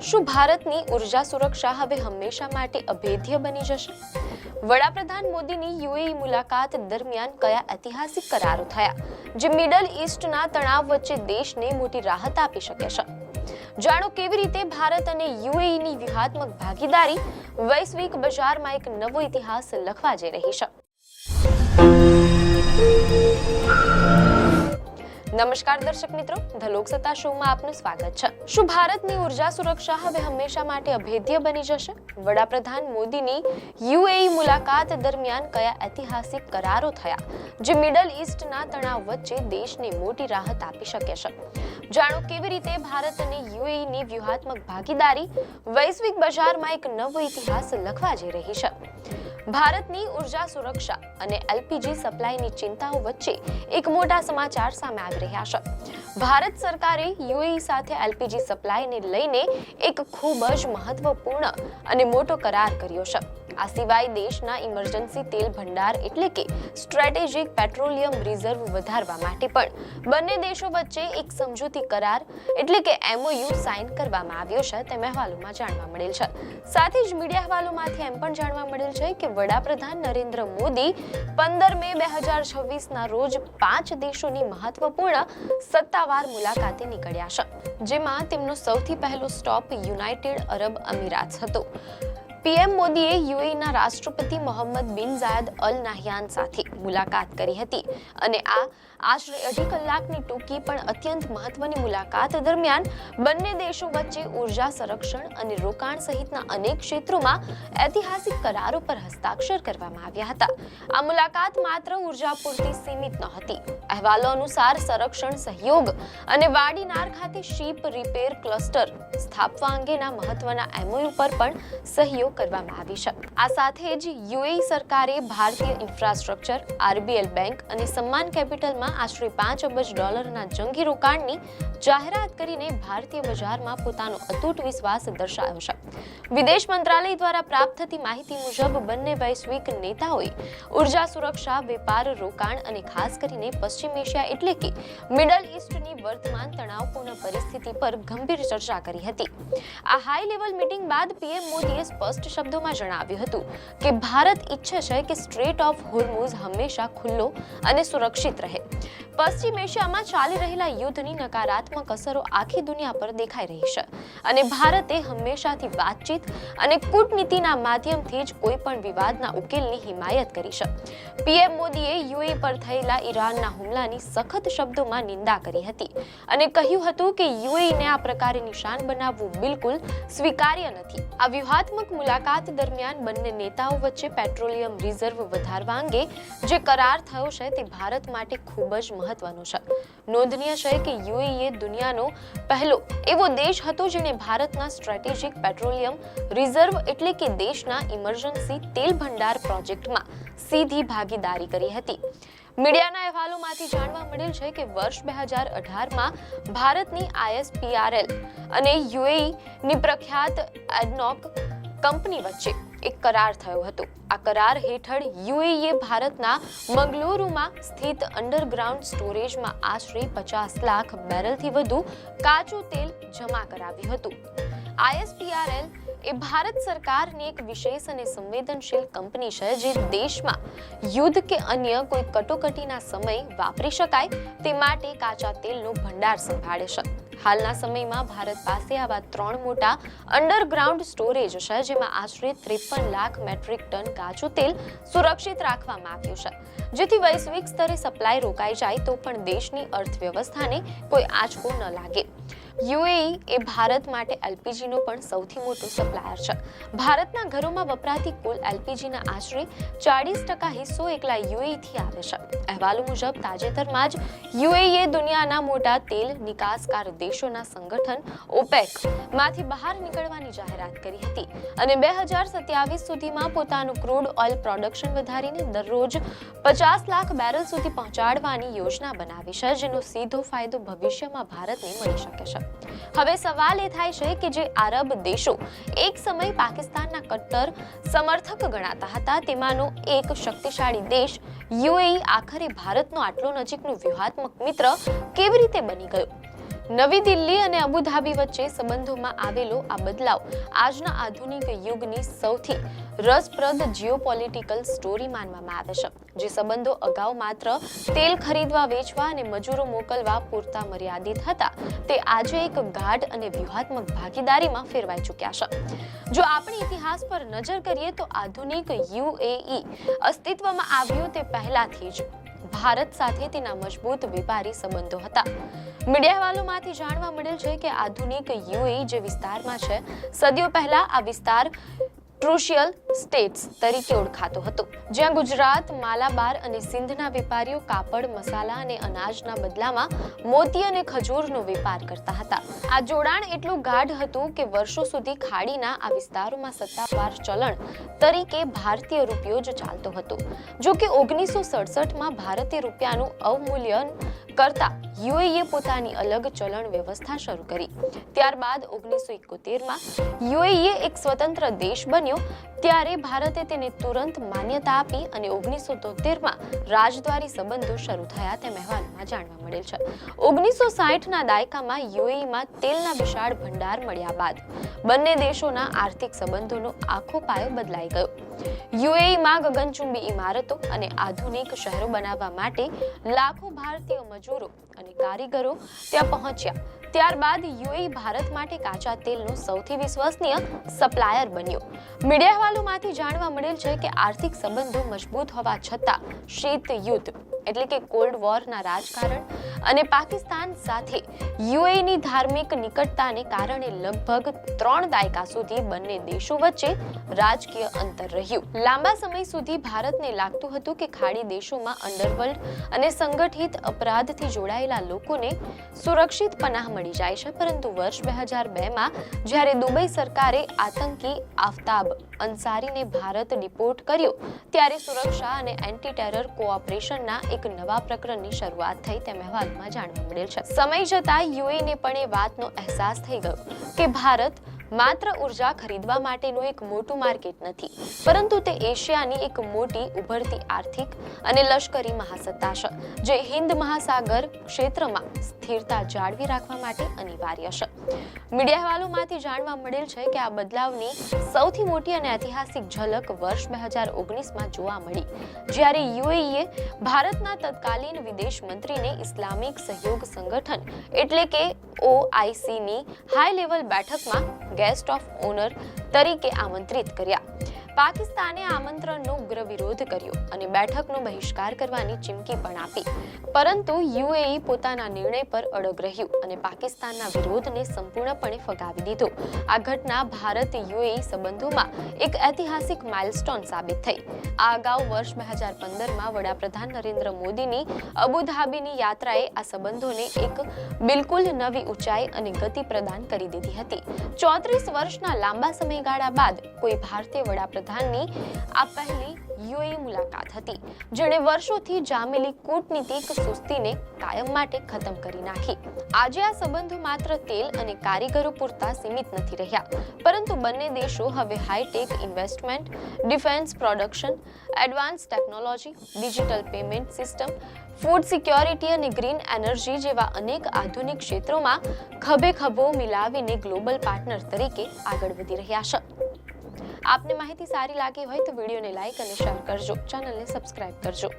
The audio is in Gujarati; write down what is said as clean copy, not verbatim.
શું ભારતની ઉર્જા સુરક્ષા હવે હંમેશા માટે અભેદ્ય બની જશે? વડાપ્રધાન મોદીની યુએઈ મુલાકાત દરમિયાન કયા ઐતિહાસિક કરારો થયા જે મિડલ ઈસ્ટના તણાવ વચ્ચે દેશને મોટી રાહત આપી શકે છે? જાણો કેવી રીતે ભારત અને યુએઈની વ્યૂહાત્મક ભાગીદારી વૈશ્વિક બજારમાં એક નવો ઇતિહાસ લખવા જઈ રહી છે. નમસ્કાર દર્શક મિત્રો, ધ લોકસત્તા શોમાં આપનું સ્વાગત છે. શું ભારતની ઉર્જા સુરક્ષા હવે હંમેશા માટે અભેદ્ય બની જશે? વડાપ્રધાન મોદીની યુએઈ મુલાકાત દરમિયાન કયા ઐતિહાસિક કરારો થયા જે મિડલ ઈસ્ટના તણાવ વચ્ચે દેશને મોટી રાહત આપી શકે છે? જાણો કેવી રીતે ભારત અને યુએઈની વ્યૂહાત્મક ભાગીદારી વૈશ્વિક બજારમાં એક નવો ઇતિહાસ લખવા જઈ રહી છે. ભારતની ઉર્જા સુરક્ષા અને એલપીજી સપ્લાયની ચિંતાઓ વચ્ચે એક મોટા સમાચાર સામે આવી રહ્યા છે. ભારત સરકારે યુએઈ સાથે એલપીજી સપ્લાયને લઈને એક ખૂબ જ મહત્વપૂર્ણ અને મોટો કરાર કર્યો છે. આ સિવાય દેશના ઇમરજન્સી તેલ ભંડાર એટલે કે સ્ટ્રેટેજિક પેટ્રોલિયમ રિઝર્વ વધારવા માટે પણ બંને દેશો વચ્ચે એક સમજૂતી કરાર એટલે કે એમઓયુ સાઇન કરવામાં આવ્યો છે તેમ અહેવાલોમાં જાણવા મળેલ છે. સાથે જ મીડિયા અહેવાલોમાંથી એમ પણ જાણવા મળેલ છે કે વડાપ્રધાન નરેન્દ્ર મોદી 15 મે 2026 ના રોજ 5 દેશોની મહત્વપૂર્ણ સત્તાવાર મુલાકાતે નીકળ્યા છે, જેમાં તેમનો સૌથી પહેલો સ્ટોપ યુનાઇટેડ અરબ અમીરાત હતો. પીએમ મોદીએ યુએઈના રાષ્ટ્રપતિ મોહમ્મદ બિન ઝાયદ અલ નાહયાન સાથે મુલાકાત કરી હતી અને આ આશરે 2.5 કલાકની ટૂંકી પણ અત્યંત મહત્વની મુલાકાત દરમિયાન બંને દેશો વચ્ચે ઉર્જા સંરક્ષણ અને રોકાણ સહિતના અનેક ક્ષેત્રોમાં ઐતિહાસિક કરારો પર હસ્તાક્ષર કરવામાં આવ્યા હતા. આ મુલાકાત માત્ર ઉર્જા પૂરતી સીમિત નહોતી. અહેવાલો અનુસાર સંરક્ષણ સહયોગ અને વાડીનાર ખાતે શીપ રિપેર ક્લસ્ટર સ્થાપવા અંગેના મહત્વના એમઓયુ પર પણ સહીઓ કરવામાં આવી છે. આ સાથે જ યુએઈ સરકારે ભારતીય ઇન્ફ્રાસ્ટ્રક્ચર, આરબીએલ બેંક અને સમ્માન કેપિટલમાં આશરે $5 અબજના જંગી રોકાણની જાહેરાત કરીને ભારતીય બજારમાં પોતાનો અતૂટ વિશ્વાસ દર્શાવ્યો છે. વિદેશ મંત્રાલય દ્વારા પ્રાપ્ત થતી માહિતી મુજબ બંને વૈશ્વિક નેતાઓએ ઉર્જા સુરક્ષા, વેપાર, રોકાણ અને ખાસ કરીને પશ્ચિમ એશિયા એટલે કે મિડલ ઈસ્ટની વર્તમાન તણાવપૂર્ણ પરિસ્થિતિ પર ગંભીર ચર્ચા કરી હતી. આ હાઈ લેવલ મીટિંગ બાદ પીએમ મોદીએ સ્પષ્ટ શબ્દોમાં જણાવ્યું હતું કે ભારત ઈચ્છે છે કે સ્ટ્રેટ ઓફ હોર્મુઝ હંમેશા ખુલ્લો અને સુરક્ષિત રહે. પશ્ચિમ એશિયામાં ચાલી રહેલા યુદ્ધની નકારાત્મક અસરો આખી દુનિયા પર દેખાઈ રહી છે અને ભારતે હંમેશાથી વાતચીત અને કૂટનીતિના માધ્યમથી જ કોઈ પણ વિવાદના ઉકેલની હિમાયત કરી છે. પીએમ મોદીએ યુએઈ પર થયેલા ઈરાનના હુમલાની સખત શબ્દોમાં નિંદા કરી હતી અને કહ્યું હતું કે યુએઈને આ પ્રકારે નિશાન બનાવવું બિલકુલ સ્વીકાર્ય નથી. આ વ્યૂહાત્મક મુલાકાત દરમિયાન બંને નેતાઓ વચ્ચે પેટ્રોલિયમ રિઝર્વ વધારવા અંગે જે કરાર થયો છે તે ભારત માટે ખૂબ જ મહત્વનું છે. નોંધનીય છે કે યુએઈ દુનિયાનો પહેલો એવો દેશ હતો જેણે ભારતના સ્ટ્રેટેજિક પેટ્રોલિયમ રિઝર્વ એટલે કે દેશના ઇમરજન્સી તેલ ભંડાર પ્રોજેક્ટમાં સીધી ભાગીદારી કરી હતી. મીડિયાના અહેવાલોમાંથી જાણવા મળેલ છે કે વર્ષ 2018માં ભારતની આઈએસપીઆરએલ અને યુએઈની પ્રખ્યાત એડનોક કંપની વચ્ચે એક કરાર થયો હતો. આ કરાર હેઠળ યુએઈએ ભારતના મંગલુરુમાં સ્થિત અંડરગ્રાઉન્ડ સ્ટોરેજમાં આશરે 50 લાખ બેરલથી વધુ કાચું તેલ જમા કરાવ્યું હતું. આઈએસપીઆરએલ એ ભારત સરકારની એક વિશેષ અને સંવેદનશીલ કંપની છે જે દેશમાં યુદ્ધ કે અન્ય કોઈ કટોકટીના સમય વાપરી શકાય તે માટે કાચા તેલનો ભંડાર સંભાળે છે. હાલના સમયમાં ભારત પાસે આવા 3 મોટા અંડરગ્રાઉન્ડ સ્ટોરેજ છે જેમાં આશરે 53 લાખ મેટ્રિક ટન કાચું તેલ સુરક્ષિત રાખવામાં આવ્યું છે, જેથી વૈશ્વિક સ્તરે સપ્લાય રોકાઈ જાય તો પણ દેશની અર્થવ્યવસ્થાને કોઈ આંચકો ન લાગે. યુએઈ એ ભારત માટે એલપીજીનો પણ સૌથી મોટો સપ્લાયર છે. ભારતના ઘરોમાં વપરાતી કુલ એલપીજીના આશરે 40% હિસ્સો એકલા યુએઈથી આવે છે. અહેવાલો મુજબ તાજેતરમાં જ યુએઈએ દુનિયાના મોટા તેલ નિકાસકાર દેશોના સંગઠન ઓપેક માંથી બહાર નીકળવાની જાહેરાત કરી હતી અને 2027 સુધીમાં પોતાનું ક્રૂડ ઓઇલ પ્રોડક્શન વધારીને દરરોજ 50 લાખ બેરલ સુધી પહોંચાડવાની યોજના બનાવી છે, જેનો સીધો ફાયદો ભવિષ્યમાં ભારતને મળી શકે છે. હવે સવાલ એ થાય છે કે જે આરબ દેશો એક સમય પાકિસ્તાનના કટ્ટર સમર્થક ગણાતા હતા તેમાંનો એક શક્તિશાળી દેશ યુએઈ આખરે ભારતનો આટલો નજીકનો વ્યૂહાત્મક મિત્ર કેવી રીતે બની ગયો? નવી દિલ્હી અને અબુધાબી વચ્ચે સંબંધોમાં આવેલો આ બદલાવ આજના આધુનિક યુગની સૌથી રસપ્રદ જીઓપોલિટિકલ સ્ટોરી માનવામાં આવે છે, જે સંબંધો અગાઉ માત્ર તેલ ખરીદવા, વેચવા અને મજૂરો મોકલવા પૂરતા મર્યાદિત હતા, તે આજે એક ગાઢ અને વ્યૂહાત્મક ભાગીદારીમાં ફેરવાઈ ચૂક્યા છે. જો આપણે ઇતિહાસ પર નજર કરીએ તો આધુનિક યુએઈ અસ્તિત્વમાં આવ્યું તે પહેલાથી જ ભારત સાથે તેના મજબૂત વેપારી સંબંધો હતા. મીડિયા અહેવાલોમાંથી જાણવા મળેલ છે કે આધુનિક યુએઈ જે વિસ્તારમાં છે, સદીઓ પહેલા આ વિસ્તાર ક્રુશિયલ સ્ટેટ્સ તરીકે ઓળખાતો હતો, જ્યાં ગુજરાત, માલાબાર અને સિંધના વેપારીઓ કાપડ, મસાલા અને અનાજના બદલામાં મોતી અને ખજૂરનો વેપાર કરતા હતા. આ જોડાણ એટલું ગાઢ હતું કે વર્ષો સુધી ખાડીના આ વિસ્તારોમાં સત્તાવાર ચલણ તરીકે ભારતીય રૂપિયો જ ચાલતો હતો. જો કે 1967માં ભારતીય રૂપિયાનું અવમૂલ્યન કરતા યુએઈએ પોતાની અલગ ચલણ વ્યવસ્થા શરૂ કરી. ત્યારબાદ 1971માં યુએઈએ એક સ્વતંત્ર દેશ બન્યો, ત્યારે ભારતે તેને તુરંત માન્યતા આપી અને 1973માં રાજદ્વારી સંબંધો શરૂ થયા તેમ અહેવાલમાં જાણવા મળેલ છે. 1960ના દાયકામાં યુએઈમાં તેલના વિશાળ ભંડાર મળ્યા બાદ બંને દેશોના આર્થિક સંબંધોનો આખો પાયો બદલાઈ ગયો. યુએઈમાં ગગનચુંબી ઇમારતો અને આધુનિક શહેરો બનાવવા માટે લાખો ભારતીય મજૂરો અને કારીગરો ત્યાં પહોંચ્યા. ત્યારબાદ યુએઈ ભારત માટે કાચા તેલનો સૌથી વિશ્વસનીય સપ્લાયર બન્યો. મીડિયા અહેવાલોમાંથી જાણવા મળેલ છે કે આર્થિક સંબંધો મજબૂત હોવા છતાં શીત યુદ્ધ એટલે કે કોલ્ડ વોરના રાજકારણ અને પાકિસ્તાન સાથે યુએઈની ધાર્મિક નિકટતાને કારણે લગભગ 3 દાયકા સુધી બંને દેશો વચ્ચે રાજકીય અંતર રહ્યું. લાંબા સમય સુધી ભારતને લાગતું હતું કે ખાડી દેશોમાં અંડરવર્લ્ડ અને સંગઠિત અપરાધથી જોડાયેલા લોકોને સુરક્ષિત પનાહ મળી જાય છે, પરંતુ વર્ષ 2002માં જ્યારે દુબઈ સરકારે આતંકી આફતાબ અંસારીને ભારત ડિપોર્ટ કર્યો, ત્યારે સુરક્ષા અને એન્ટી ટેરર કોઓપરેશનના એક નવા પ્રકરણની શરૂઆત થઈ તેમ અહેવાલમાં જાણવા મળેલ છે. સમય જતાં યુએઈને પણ એ વાતનો અહેસાસ થઈ ગયો કે ભારત માત્ર ઉર્જા ખરીદવા માટેનું એક મોટું માર્કેટ નથી, પરંતુ તે એશિયાની એક મોટી ઉભરતી આર્થિક અને લશ્કરી મહાસત્તા છે, જે હિન્દ મહાસાગર ક્ષેત્રમાં સ્થિરતા જાળવી રાખવા માટે અનિવાર્ય છે. મીડિયા અહેવાલોમાંથી જાણવા મળેલ છે કે આ બદલાવની સૌથી મોટી અને ઐતિહાસિક ઝલક વર્ષ 2019માં જોવા મળી, જ્યારે યુએઈએ ભારતના તત્કાલીન વિદેશ મંત્રીને ઇસ્લામિક સહયોગ સંગઠન એટલે કે OICની હાઈ લેવલ બેઠકમાં ગેસ્ટ ઓફ ઓનર તરીકે આમંત્રિત કર્યા. પાકિસ્તાને આમંત્રણનો ઉગ્ર વિરોધ કર્યો અને બેઠકનો બહિષ્કાર કરવાની ચીમકી પણ આપી, પરંતુ યુએઈ પોતાના નિર્ણય પર અડગ રહ્યું અને પાકિસ્તાનના વિરોધને સંપૂર્ણપણે ફગાવી દીધો. આ ઘટના ભારત યુએઈ સંબંધોમાં એક ઐતિહાસિક માઇલસ્ટોન સાબિત થઈ. આ અગાઉ વર્ષ 2015માં વડાપ્રધાન નરેન્દ્ર મોદીની અબુધાબીની યાત્રાએ આ સંબંધોને એક બિલકુલ નવી ઊંચાઈ અને ગતિ પ્રદાન કરી દીધી હતી. 34 વર્ષના લાંબા સમયગાળા બાદ કોઈ ભારતીય વડાપ્રધાનની આ પહેલી યુએઈ મુલાકાત હતી, જેણે વર્ષોથી જામેલી કૂટનીતિક સુસ્તીને કાયમ માટે ખતમ કરી નાખી. આજે આ સંબંધો માત્ર તેલ અને કારીગરો પૂરતા સીમિત નથી રહ્યા, પરંતુ બંને દેશો હવે high tech investment, defence production, advance technology, digital payment system, food security અને ગ્રીન એનર્જી જેવા અનેક આધુનિક ક્ષેત્રોમાં ખભે ખભો મિલાવીને ગ્લોબલ પાર્ટનર તરીકે આગળ વધી રહ્યા છે. આપને માહિતી સારી લાગી હોય તો વિડીયોને લાઈક અને શેર કરજો, ચેનલને સબસ્ક્રાઇબ કરજો.